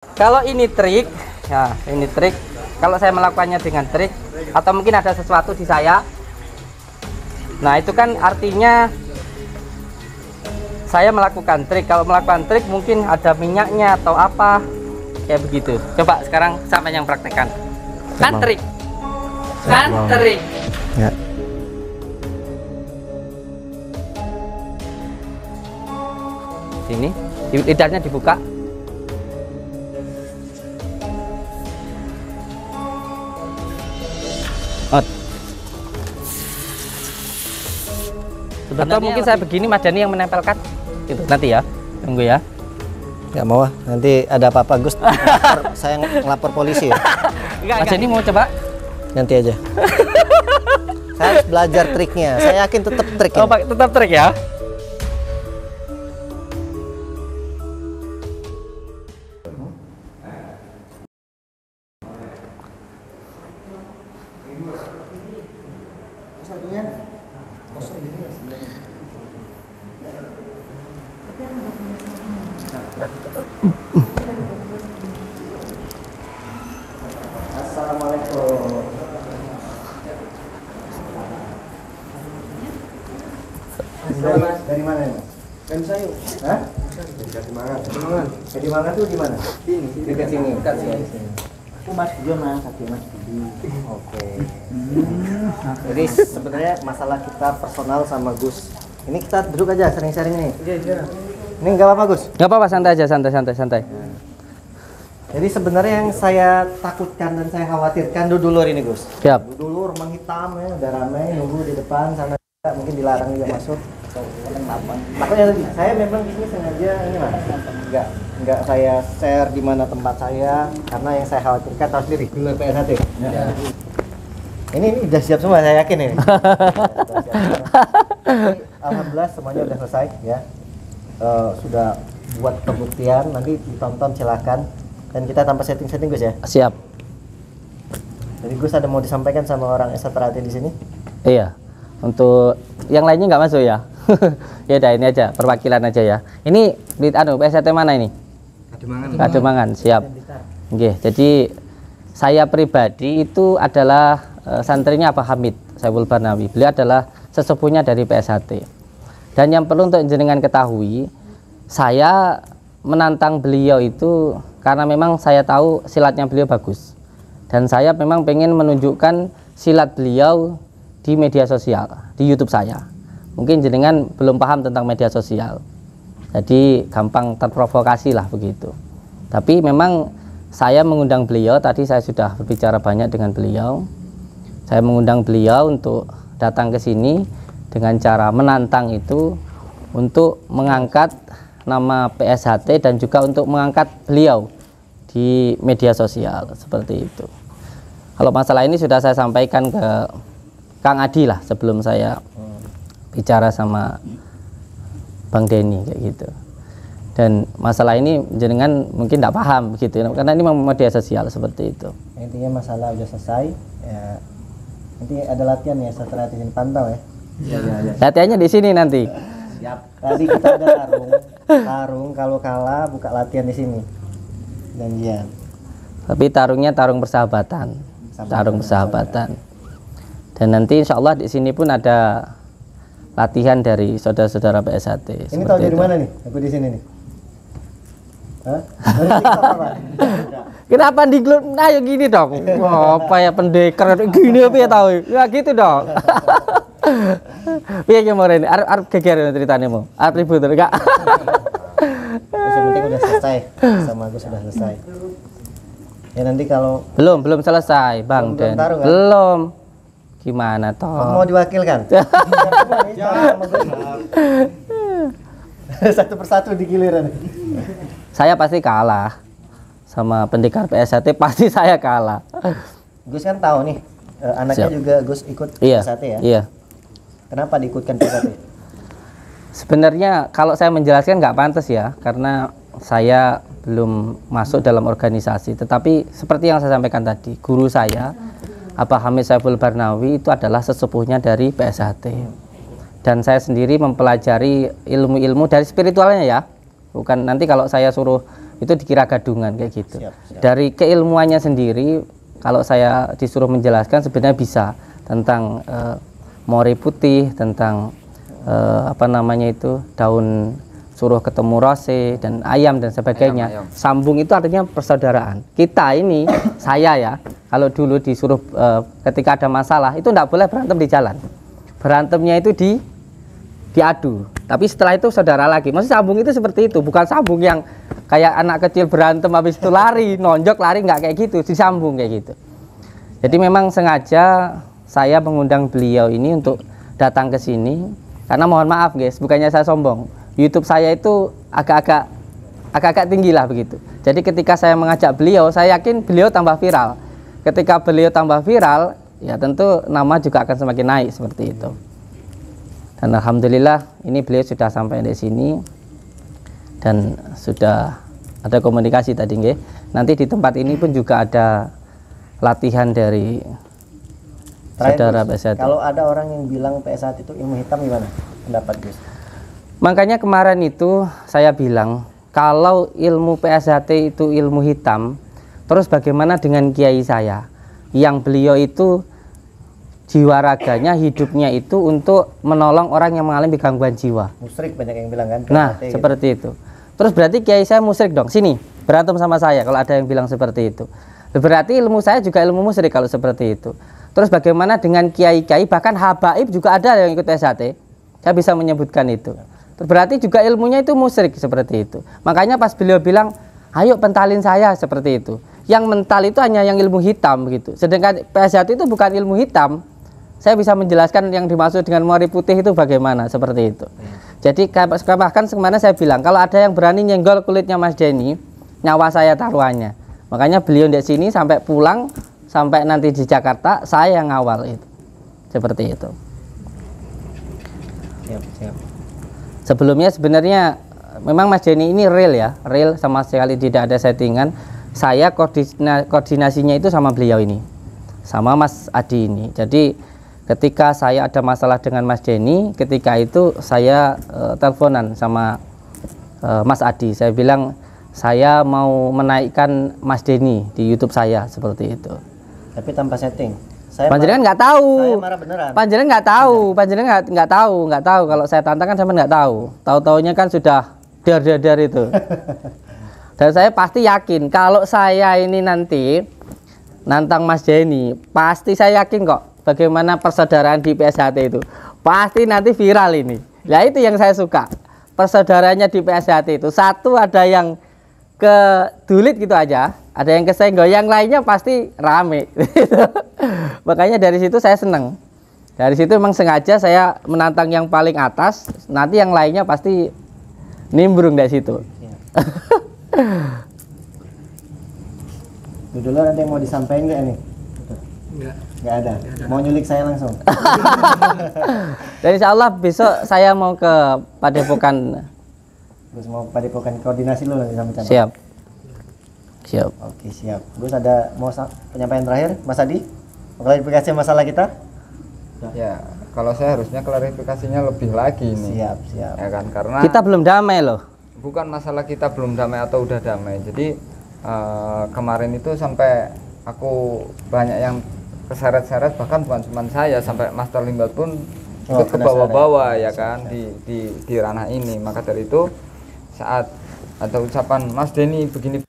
Kalau ini trik, ya ini trik. Kalau saya melakukannya dengan trik, atau mungkin ada sesuatu di saya, nah itu kan artinya saya melakukan trik. Kalau melakukan trik mungkin ada minyaknya atau apa, kayak begitu. Coba sekarang sampai yang praktekkan. Kan trik, kan trik. Ya. Sini, lidahnya dibuka. Atau mungkin saya begini, Mas Dani yang menempelkan gitu nanti ya, tunggu ya. Nggak mau ah, nanti ada apa-apa Gus saya ngelapor polisi ya. Mas Dani mau coba? Nanti aja. Saya harus belajar triknya, saya yakin tetap trik Oh, tetap trik ya. Assalamualaikum. Dari mana ini? Kan saya. Hah? Dari Katimangan. Jadi mana tuh di mana? Sini. Dekat sini. Dekat sini. Aku Mas Jonas, aku Mas Budi. Oke. Jadi sebenarnya masalah kita personal sama Gus. Ini kita duduk aja sering-sering nih. Iya. Ini nggak apa-apa Gus. Nggak apa-apa, santai aja, santai. Jadi sebenarnya yang saya takutkan dan saya khawatirkan dulu ini Gus. Siap. Dulu rumah hitam ya, udah ramai nunggu di depan sana, mungkin dilarang juga masuk. Makanya saya memang di sini sengaja ini Mas, nggak saya share di mana tempat saya karena yang saya khawatirkan tahu sendiri dulu PSHT. Ya. Ini udah siap semua saya yakin ini. Alhamdulillah semuanya udah selesai ya. Sudah buat pembuktian, nanti ditonton silakan. Dan kita tanpa setting-setting Gus ya. Siap. Jadi Gus ada mau disampaikan sama orang Esaterati di sini? Iya. Untuk yang lainnya nggak masuk ya. Ya udah ini aja perwakilan aja ya. Ini di PSHT mana ini? Kademangan. Siap. Oke, jadi saya pribadi itu adalah santrinya Pak Hamid Saiful Barnawi. Beliau adalah sesepuhnya dari PSHT. Dan yang perlu untuk jenengan ketahui, saya menantang beliau itu karena memang saya tahu silatnya beliau bagus. Dan saya memang pengen menunjukkan silat beliau di media sosial, di YouTube saya. Mungkin jenengan belum paham tentang media sosial, jadi gampang terprovokasi lah begitu. Tapi memang saya mengundang beliau, tadi saya sudah berbicara banyak dengan beliau. Saya mengundang beliau untuk datang ke sini dengan cara menantang itu untuk mengangkat nama PSHT dan juga untuk mengangkat beliau di media sosial seperti itu. Kalau masalah ini sudah saya sampaikan ke Kang Adi lah sebelum saya bicara sama Bang Denny kayak gitu. Dan masalah ini jenengan mungkin tidak paham begitu karena ini memang media sosial seperti itu. Intinya masalah udah selesai ya. Nanti ada latihan ya setelah ini pantau ya. Iya. Latihannya di sini nanti. Siap. Tadi kita ada tarung kalau kalah buka latihan di sini. Janjian. Tapi tarungnya tarung persahabatan. Tarung persahabatan. Dan nanti insya Allah di sini pun ada latihan dari saudara-saudara PSHT. Ini tahu dari mana nih? Aku di sini nih. Hah? Dari TikTok apa? Kenapa di grup? Nah ya gini dong. Wah, apa ya pendekar gini apa ya tahu? Ya gitu dong. Piye kemarin arep geger ceritanya mau. Arep ribut enggak? Yang penting udah selesai. Sama aku sudah selesai. Ya nanti kalau Belum selesai, Bang. Belum taruh, kan? Belum. Gimana toh? mau diwakilkan? Satu persatu di giliran. Saya pasti kalah sama pendekar PSHT, pasti saya kalah. Gus kan tahu nih, anaknya Siap. juga Gus ikut Iya. PSHT ya. Iya. Kenapa diikutkan PSHT? Sebenarnya kalau saya menjelaskan nggak pantas ya, karena saya belum masuk dalam organisasi. Tetapi seperti yang saya sampaikan tadi, guru saya Abah Hamid Saiful Barnawi itu adalah sesepuhnya dari PSHT. Dan saya sendiri mempelajari ilmu-ilmu dari spiritualnya ya. Bukan nanti kalau saya suruh itu dikira gadungan kayak gitu. Siap. Dari keilmuannya sendiri, kalau saya disuruh menjelaskan sebenarnya bisa tentang more putih, tentang apa namanya itu daun suruh ketemu rose dan ayam dan sebagainya. Ayam. Sambung itu artinya persaudaraan. Kita ini, saya ya, kalau dulu disuruh ketika ada masalah itu tidak boleh berantem di jalan. Berantemnya itu diadu. Tapi setelah itu saudara lagi. Maksudnya sambung itu seperti itu, bukan sambung yang kayak anak kecil berantem habis itu lari, nonjok lari, nggak kayak gitu, disambung kayak gitu. Jadi memang sengaja saya mengundang beliau ini untuk datang ke sini karena mohon maaf guys, bukannya saya sombong. YouTube saya itu agak-agak tinggi lah begitu. Jadi ketika saya mengajak beliau, saya yakin beliau tambah viral. Ketika beliau tambah viral, ya tentu nama juga akan semakin naik seperti itu. Dan alhamdulillah ini beliau sudah sampai di sini dan sudah ada komunikasi tadi nggih. Nanti di tempat ini pun juga ada latihan dari saudara PSAT. Kalau ada orang yang bilang PSAT itu ilmu hitam, gimana pendapat Gus? Makanya kemarin itu saya bilang kalau ilmu PSAT itu ilmu hitam, terus bagaimana dengan kiai saya yang beliau itu jiwa raganya, hidupnya itu untuk menolong orang yang mengalami gangguan jiwa. Musyrik banyak yang bilang kan. Nah, PSAT seperti itu. Terus berarti kiai saya musyrik dong. Sini, berantem sama saya kalau ada yang bilang seperti itu. Berarti ilmu saya juga ilmu musyrik kalau seperti itu. Terus bagaimana dengan kiai-kiai, bahkan habaib juga ada yang ikut PSAT. Saya bisa menyebutkan itu. Berarti juga ilmunya itu musyrik seperti itu. Makanya pas beliau bilang, ayo pentalin saya seperti itu. Yang mental itu hanya yang ilmu hitam begitu. Sedangkan PSAT itu bukan ilmu hitam. Saya bisa menjelaskan yang dimaksud dengan mori putih itu bagaimana seperti itu. Jadi bahkan kemana saya bilang kalau ada yang berani nyenggol kulitnya Mas Denny, nyawa saya taruhannya. Makanya beliau di sini sampai pulang, sampai nanti di Jakarta saya yang ngawal itu. Seperti itu. Siap. Sebelumnya sebenarnya memang Mas Denny ini real ya, real sama sekali tidak ada settingan. Saya koordinasinya itu sama beliau ini, sama Mas Adi ini. Jadi ketika saya ada masalah dengan Mas Denny, ketika itu saya teleponan sama Mas Adi. Saya bilang saya mau menaikkan Mas Denny di YouTube saya seperti itu. Tapi tanpa setting. Panjenengan nggak tahu. Saya marah beneran. Panjenengan nggak tahu. Panjenengan nggak tahu. Kalau saya tantangan sama nggak tahu. Tahu-taunya kan sudah dar itu. Dan saya pasti yakin kalau saya ini nanti nantang Mas Denny, pasti saya yakin kok bagaimana persaudaraan di PSAT itu. Pasti nanti viral ini. Nah itu yang saya suka. Persaudaraannya di PSAT itu. Satu ada yang kedulit gitu aja, ada yang kesenggol, yang lainnya pasti rame. Makanya dari situ saya seneng. Dari situ memang sengaja saya menantang yang paling atas, nanti yang lainnya pasti nimbrung dari situ. Dulu nanti mau disampaikan nggak nih? Nggak ada. Mau nyulik saya langsung. Dan insya Allah besok saya mau ke Padepokan. Gus mau Padepokan koordinasi lu nanti sama cabang. Siap. Oke siap. Gus ada mau penyampaian terakhir, Mas Adi? Klarifikasi masalah kita? Ya, kalau saya harusnya klarifikasinya lebih lagi nih. Siap. Ya kan, karena Kita belum damai loh. bukan masalah kita belum damai atau udah damai. Jadi kemarin itu sampai aku banyak yang keseret-seret, bahkan bukan cuma saya, sampai Master Limbat pun ikut ke bawah-bawah ya kan di ranah ini. Maka dari itu saat ada ucapan Mas Denny begini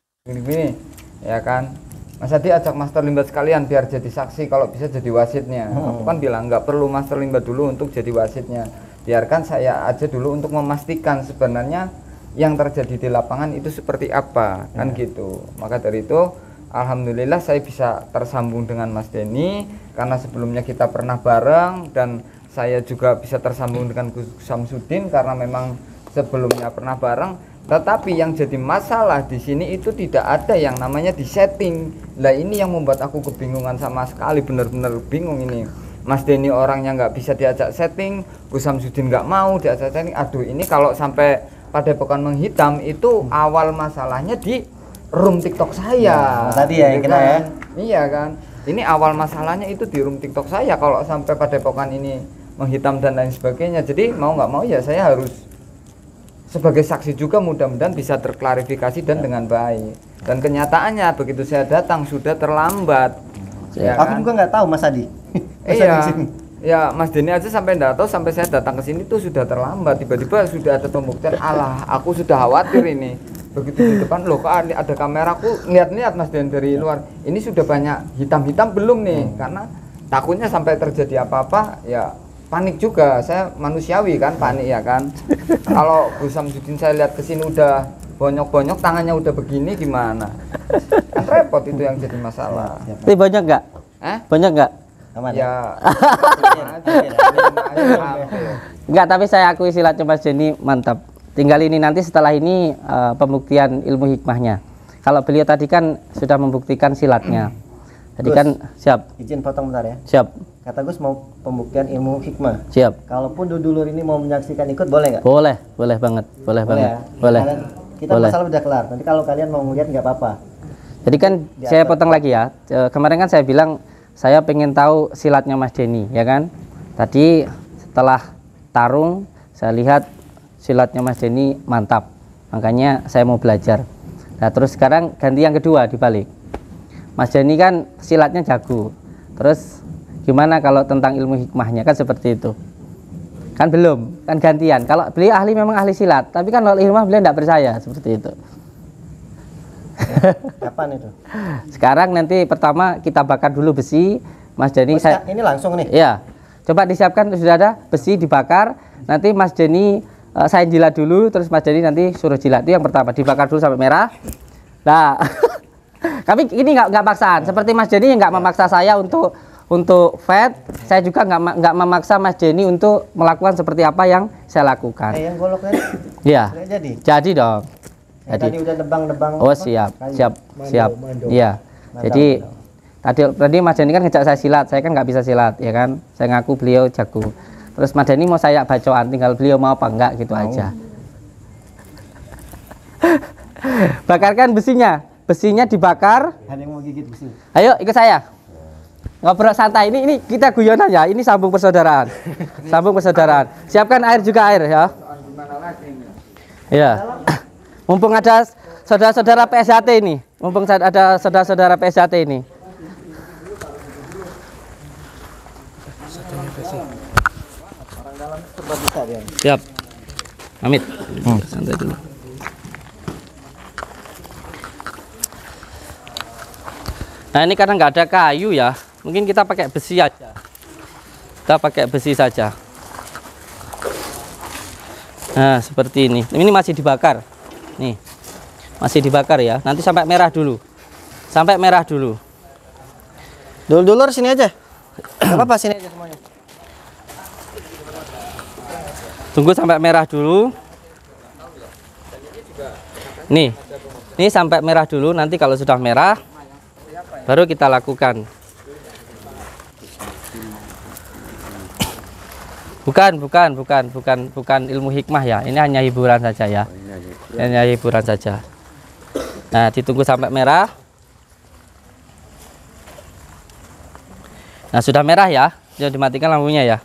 ya kan, Mas Adi ajak Master Limbat sekalian biar jadi saksi, kalau bisa jadi wasitnya. Aku kan bilang nggak perlu Master Limbat dulu untuk jadi wasitnya, biarkan saya aja dulu untuk memastikan sebenarnya yang terjadi di lapangan itu seperti apa kan gitu. Maka dari itu alhamdulillah saya bisa tersambung dengan Mas Denny karena sebelumnya kita pernah bareng, dan saya juga bisa tersambung dengan Gus Samsudin karena memang sebelumnya pernah bareng. Tetapi yang jadi masalah di sini itu tidak ada yang namanya disetting. Lah ini yang membuat aku kebingungan sama sekali, bener-bener bingung ini. Mas Denny orangnya nggak bisa diajak setting, Gus Samsudin nggak mau diajak setting. Aduh, ini kalau sampai Padepokan menghitam itu awal masalahnya di room TikTok saya. Tadi ya yang kena ya. Iya kan. Ini awal masalahnya itu di room TikTok saya kalau sampai Padepokan ini menghitam dan lain sebagainya. Jadi mau nggak mau ya saya harus sebagai saksi juga mudah-mudahan bisa terklarifikasi dan dengan baik. Dan kenyataannya begitu saya datang sudah terlambat. Ya Aku kan? juga nggak tahu Mas Adi. Mas Adi Iya. di sini. Ya Mas Denny aja sampai enggak tahu sampai saya datang ke sini tuh sudah terlambat. Tiba-tiba sudah ada pembuktian. Alah, aku sudah khawatir ini. Begitu di depan loh kok ada kamera, aku lihat-lihat Mas Denny dari luar. Ini sudah banyak hitam-hitam belum nih? Karena takutnya sampai terjadi apa-apa ya panik juga. Saya manusiawi kan, panik ya kan. Kalau Gus Samsudin saya lihat ke sini udah bonyok-bonyok, tangannya udah begini gimana? Kan repot itu yang jadi masalah. Tapi banyak nggak? Banyak nggak? Aman Ya. Enggak, tapi saya akui silatnya Mas Denny mantap. Tinggal ini nanti setelah ini pembuktian ilmu hikmahnya. Kalau beliau tadi kan sudah membuktikan silatnya. Jadi Gus, kan siap. Izin potong bentar ya. Siap. Kata Gus mau pembuktian ilmu hikmah. Siap. Kalaupun dulur ini mau menyaksikan ikut boleh nggak? Boleh, boleh banget. Boleh banget. Ya? Boleh. Kita Boleh. masalah udah kelar. Nanti kalau kalian mau ngeliat nggak apa-apa. Jadi kan saya potong lagi ya. Kemarin kan saya bilang saya pengen tahu silatnya Mas Denny, ya kan? Tadi setelah tarung saya lihat silatnya Mas Denny mantap. Makanya saya mau belajar. Nah, terus sekarang ganti yang kedua dibalik. Mas Denny kan silatnya jago. Terus gimana kalau tentang ilmu hikmahnya, kan seperti itu? Kan belum, kan gantian. Kalau beliau ahli memang ahli silat, tapi kan kalau hikmah beliau tidak percaya, seperti itu. Kapan itu? Sekarang nanti pertama kita bakar dulu besi, Mas Denny. Ini langsung nih. Iya, coba disiapkan sudah ada besi dibakar. Nanti Mas Denny saya jilat dulu, terus Mas Denny nanti suruh jilat. Itu yang pertama, dibakar dulu sampai merah. Nah, tapi ini nggak paksaan. Seperti Mas Denny nggak memaksa saya untuk fat, saya juga nggak memaksa Mas Denny untuk melakukan seperti apa yang saya lakukan. Yang golok tadi? Iya. Jadi dong. Tadi udah nebang-nebang. Oh siap, siap. Iya. Jadi tadi Mas Denny kan ngejak saya silat, saya kan nggak bisa silat, ya kan? Saya ngaku beliau jago. Terus Mas Denny mau saya bacoan, tinggal beliau mau apa enggak gitu aja. Bakarkan besinya dibakar. Ada yang mau gigit besi. Ayo ikut saya. Ngobrol santai. Ini kita guyonan ya. Ini sambung persaudaraan. Sambung persaudaraan. Siapkan air juga ya. Ya. Mumpung ada saudara-saudara PSHT ini. Mumpung ada saudara-saudara PSHT ini. Orang dalam serba bisa dia. Siap. Amit. Santai dulu. Nah ini karena nggak ada kayu ya, mungkin kita pakai besi aja. Kita pakai besi saja. Nah seperti ini. Ini masih dibakar. Nih, masih dibakar ya. Nanti sampai merah dulu. Sampai merah dulu. Dulur sini aja. Gak apa-apa, sini aja semuanya. Tunggu sampai merah dulu. Nih, ini sampai merah dulu. Nanti kalau sudah merah, baru kita lakukan. Bukan ilmu hikmah ya. Ini hanya hiburan saja ya. Hanya hiburan saja. Nah, ditunggu sampai merah. Nah, sudah merah ya. Sudah dimatikan lampunya ya.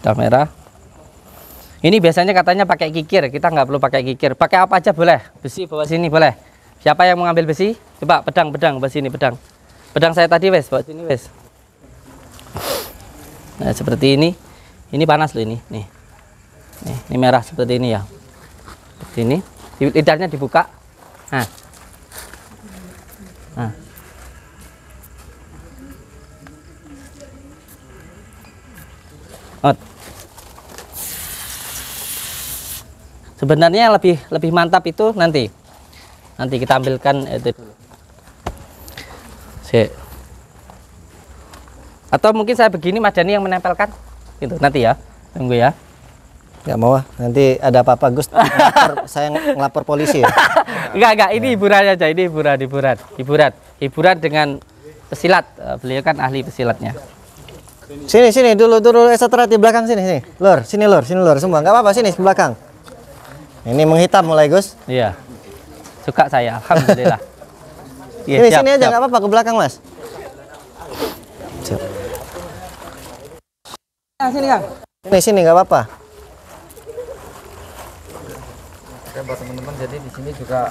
Sudah merah. Ini biasanya katanya pakai kikir. Kita nggak perlu pakai kikir. Pakai apa aja boleh. Besi bawa sini boleh. Siapa yang mau ngambil besi? Coba pedang bawa sini pedang. Pedang saya tadi wes, bawa sini wes. Nah, seperti ini. Ini panas loh ini. Nih. Ini merah seperti ini ya. Seperti ini. Lidahnya dibuka. Nah. Nah. Sebenarnya lebih mantap itu nanti kita ambilkan itu dulu. Atau mungkin saya begini Mas Denny yang menempelkan gitu nanti ya, tunggu ya. Nggak mau, nanti ada apa-apa Gus saya ngelapor polisi ya. Enggak, ini hiburan aja, ini hiburan dengan pesilat. Beliau kan ahli pesilatnya. Sini dulu setelah di belakang sini. Lur semua. Nggak apa-apa sini belakang. Ini menghitam mulai Gus. Iya. Suka saya, alhamdulillah. Ini sini aja nggak apa-apa ke belakang Mas. Siap. Sini Kang. Sini nggak apa-apa. Oke, buat teman-teman, jadi di sini juga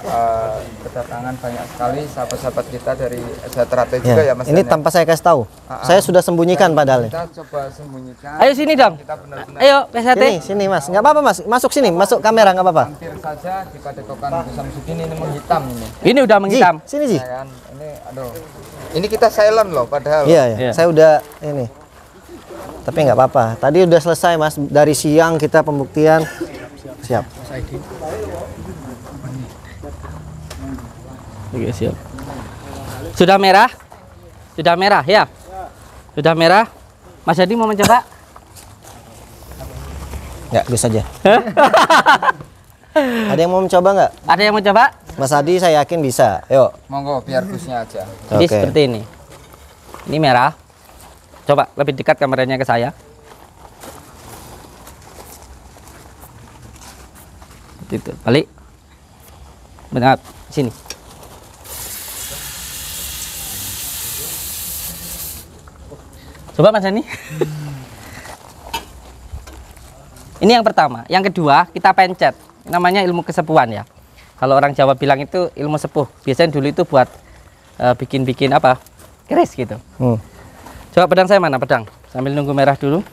kedatangan banyak sekali sahabat-sahabat kita dari Sejahtera juga ya Mas. Ini Dan tanpa saya kasih tahu. Saya sudah sembunyikan padahal. kita coba sembunyikan. Ayo sini dong. Kita benar-benar Ayo PSAT. Sini Mas. Nggak apa-apa Mas. Masuk sini, masuk kamera nggak apa-apa. hampir saja di Padepokan Gus Samsudin ini menghitam ini. Ini udah Ji, menghitam. sini Ji. Ya kan? Ini aduh. Ini kita silent loh padahal. Iya, Iya. Saya udah ini. Tapi nggak apa-apa. Tadi udah selesai Mas. Dari siang kita pembuktian. Siap. Oke, siap. Sudah merah? Sudah merah ya? Sudah merah? Mas Hadi mau mencoba? Nggak, Gus saja. Ada yang mau mencoba nggak? Ada yang mau coba? Mas Hadi saya yakin bisa. Yuk. Monggo biar Gusnya aja. Jadi Oke. seperti ini. Ini merah. Coba lebih dekat kameranya ke saya. Itu balik. Benar, sini. Coba Mas Dani. Ini yang pertama. Yang kedua kita pencet. Namanya ilmu kesepuhan ya. Kalau orang Jawa bilang itu ilmu sepuh. Biasanya dulu itu buat bikin-bikin apa? Keris gitu. Coba pedang saya mana pedang? Sambil nunggu merah dulu.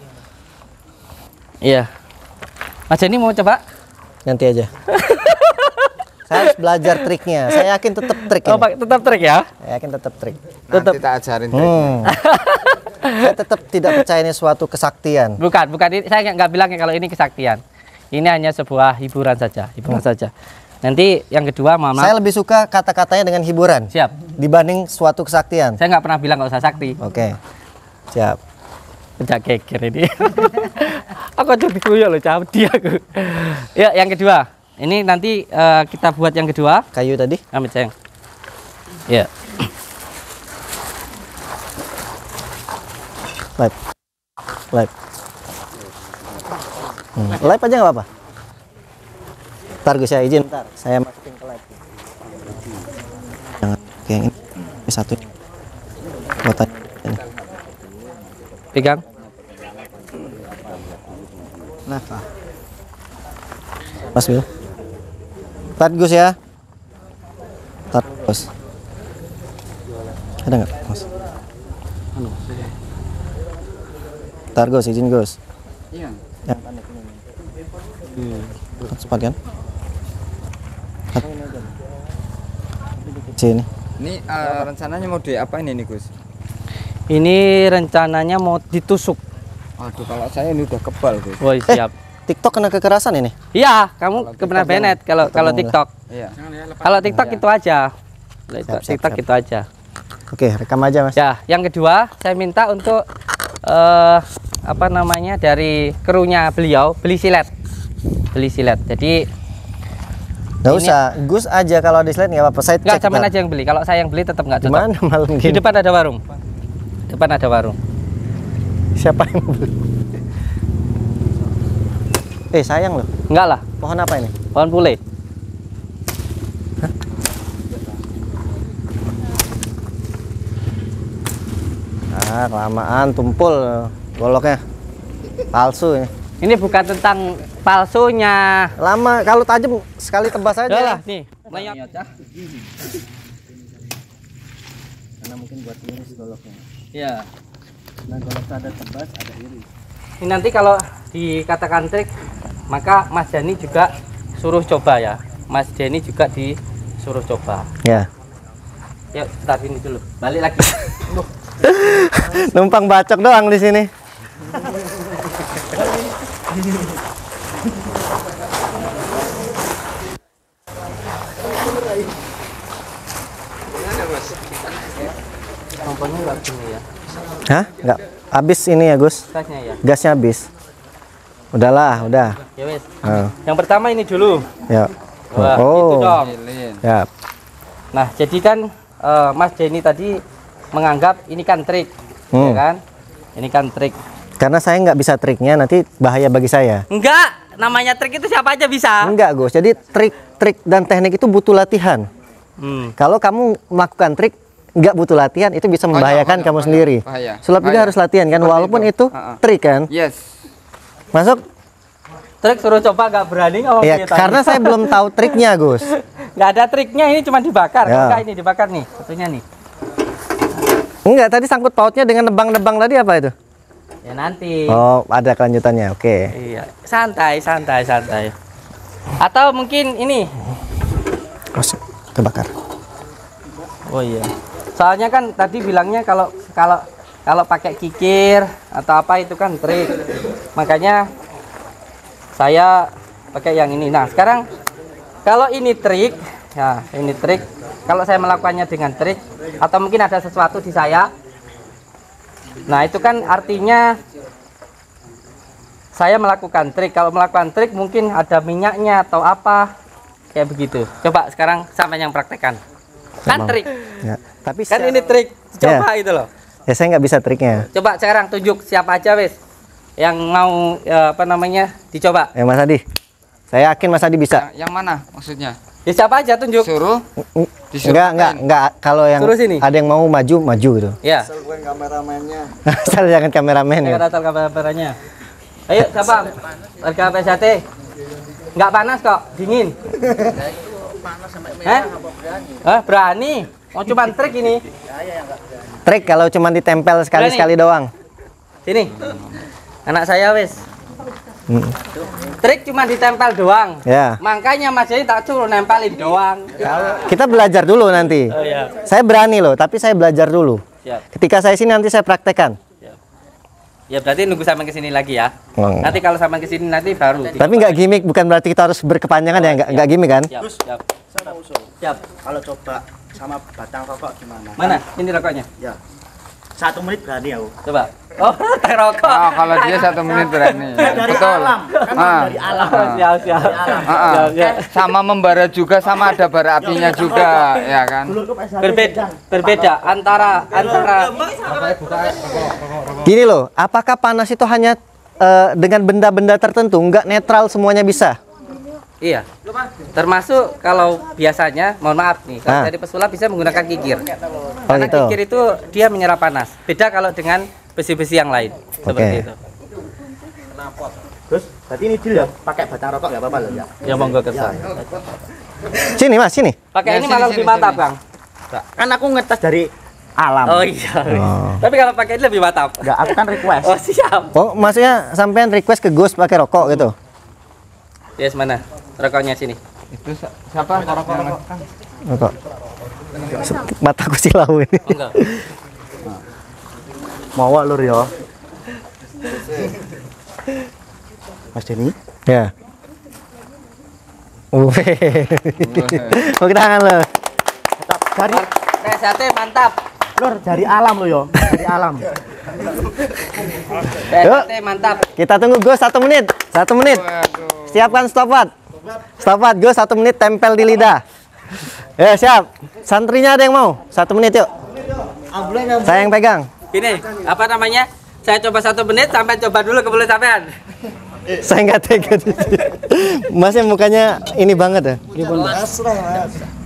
Iya. Mas Dani mau coba? Nanti aja. Saya harus belajar triknya. Saya yakin tetap trik Oh, ini. tetap trik ya. Saya yakin tetap trik. Nanti tak ajarin triknya. Saya tetap tidak percaya ini suatu kesaktian. Bukan ini, saya nggak bilangnya kalau ini kesaktian. Ini hanya sebuah hiburan saja, saja. Nanti yang kedua, mohon maaf. Saya lebih suka kata-katanya dengan hiburan. Siap. Dibanding suatu kesaktian. Saya nggak pernah bilang nggak usah sakti. Oke. Siap. Pecah geger ini. Aku jadi kuyok loh, dia aku. Ya, yang kedua. Ini nanti kita buat yang kedua. Kayu tadi. Amit sayang. Ya. Live. Live. Live aja nggak apa-apa. Ntar Gus ya izin. Ntar saya masukin ke live. Jangan. Oke, yang ini satu. Buat ini. Pegang. Nah, Mas Bil. Tar Gus ya. Tar Gus. Ada nggak Mas? Tar Gus, izin Gus. Iya. Yang panik ini. Cepat kan? Sini. Ini rencananya mau diapain ini Gus? Ini rencananya mau ditusuk. Aduh, kalau saya ini udah kebal Gus. Woi, siap. TikTok kena kekerasan ini? Iya, kamu kena Bennett kalau TikTok. Iya. Kalau TikTok itu aja. Siap, TikTok siap. itu aja. Oke, rekam aja Mas. Ya, yang kedua saya minta untuk apa namanya dari krunya beliau beli silet. Jadi Nggak usah, Gus aja kalau di slide nggak apa-apa. Saya nggak cek. zaman ntar. aja yang beli. Kalau saya yang beli tetap nggak cocok. Gimana malam Di gini? depan ada warung. Depan ada warung. Siapa yang beli? Sayang loh. Enggak lah, Pohon apa ini? pohon pule. Ah, kelamaan tumpul goloknya. Palsu ya. Ini bukan tentang palsunya. Lama kalau tajam sekali tebas aja. Udah lah, nih. Melayang. Karena mungkin buat iris goloknya. Iya. Nah, golok ada tebas, ada iris. Ini nanti kalau dikatakan trik, maka Mas Dani juga suruh coba ya. Mas Dani juga disuruh coba. Ya. Yuk, start ini dulu. Balik lagi. Numpang bacok doang di sini. Komponnya nggak gini ya. Hah? Nggak. Habis ini ya, Gus. Gasnya ya. Gasnya habis. Udahlah, udah. Ya wes. Oh, Yang pertama ini dulu. ya. Wah, itu dong. Lilin. Ya. Nah, jadi kan Mas Denny tadi menganggap ini kan trik, ya kan? Ini kan trik. Karena saya nggak bisa triknya, nanti bahaya bagi saya. Enggak, namanya trik itu siapa aja bisa. Enggak, Gus. Jadi trik dan teknik itu butuh latihan. Kalau kamu melakukan trik nggak butuh latihan, itu bisa membahayakan kamu sendiri. Bahaya. Sulap juga Bahaya. harus latihan kan, Seperti walaupun itu. itu trik kan. Yes. Masuk. trik suruh coba nggak berani nggak mau Iya, piye tadi? karena saya belum tahu triknya, Gus. Nggak ada triknya, ini cuma dibakar. Ya. Enggak, ini dibakar nih satunya nih. Enggak, tadi sangkut pautnya dengan nebang-nebang tadi apa itu? Ya nanti. Oh, ada kelanjutannya. Oke. Iya, santai. Atau mungkin ini. Kebakar. Oh iya. Soalnya kan tadi bilangnya kalau pakai kikir atau apa itu kan trik. Makanya saya pakai yang ini. Nah, sekarang kalau ini trik, ya ini trik. Kalau saya melakukannya dengan trik atau mungkin ada sesuatu di saya. Nah, itu kan artinya saya melakukan trik. Kalau melakukan trik mungkin ada minyaknya atau apa kayak begitu. Coba sekarang sampai yang praktekkan. Kan trik. Ya, tapi Kan ini trik. Coba itu loh. ya saya nggak bisa triknya. Coba sekarang tunjuk siapa aja wes yang mau apa namanya dicoba. Ya Mas Adi. Saya yakin Mas Adi bisa. Yang mana maksudnya? Ya siapa aja tunjuk. Suruh Enggak. Kalau yang Suruh sini. ada yang mau maju gitu. Ya. Asal gue kameramennya. Asal jangan kameramen Saya ya. datang kameranya. Ayo siapa? Warga PSAT. Nggak panas kok, dingin. Berani. Mau cuma trik ini. Trik kalau cuma ditempel sekali-sekali doang. Sini. Anak saya wes. Trik cuma ditempel doang. Ya. Makanya Mas Jadi tak suruh nempelin doang. Kita belajar dulu nanti. Oh iya. Saya berani loh, tapi saya belajar dulu. Siap. Ketika saya sini nanti saya praktekkan. Ya berarti nunggu sampai kesini lagi ya. Oh. Nanti kalau sampai kesini nanti baru. Tapi nggak gimmick, bukan berarti kita harus berkepanjangan ya, nggak gimmick kan? Siap. Saya mau usul. Siap. Kalau coba sama batang rokok gimana? Mana? Ini rokoknya. Ya. 1 menit berani aku. Coba. Oh, teh rokok. Oh, kalau dia 1 menit berani. Dari Betul. alam. Kan Ah. dari alam. Siap. Sama membara juga, sama ada bara apinya juga, ya kan? Dulurku PSAT. Berbeda antara Gini loh, apakah panas itu hanya dengan benda-benda tertentu, nggak netral semuanya bisa? iya. Termasuk kalau biasanya, mohon maaf nih, kalau Ah. dari pesulap bisa menggunakan kikir. Oh Karena gitu. kikir itu dia menyerap panas. Beda kalau dengan besi-besi yang lain. Seperti itu. Terus, berarti ini deal ya? Pakai batang rokok nggak apa-apa loh ya? Ya monggo kesan. Sini Mas, sini. Pakai Ya, ini sini, malah sini, lebih mantap, sini. Kang. Kan aku ngetes dari alam. Oh iya. Oh. Tapi kalau pakai ini lebih mantap. Enggak, aku kan request. Oh siap. Oh, maksudnya sampean request ke Gus pakai rokok gitu? Yes, mana? Rokoknya sini. Itu siapa? Rokok. Mataku silau ini. Enggak. Mau lur ya. Mas Denny. Ya. Bagi tangan lo. Dari PSAT mantap. lur dari alam lo yo. Dari alam. PSAT mantap. Kita tunggu Gus 1 menit. 1 menit. Siapkan stopwatch. Stopwatch Gus 1 menit tempel di lidah. Ya siap. Santrinya ada yang mau? 1 menit yuk. Saya yang pegang. Gini, apa namanya? Saya coba 1 menit, sampai coba dulu ke mulut sampean. Saya nggak tega. Masnya mukanya ini banget ya.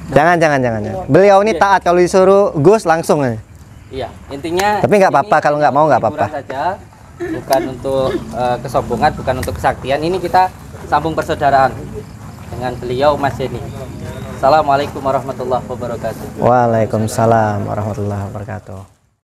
Jangan. Beliau ini taat, kalau disuruh Gus langsung aja. Iya, intinya. Tapi nggak apa-apa, ini kalau nggak mau nggak apa-apa. hiburan saja, bukan untuk kesombongan, bukan untuk kesaktian. Ini kita sambung persaudaraan dengan beliau Mas Denny. Assalamualaikum warahmatullahi wabarakatuh. Waalaikumsalam warahmatullahi wabarakatuh.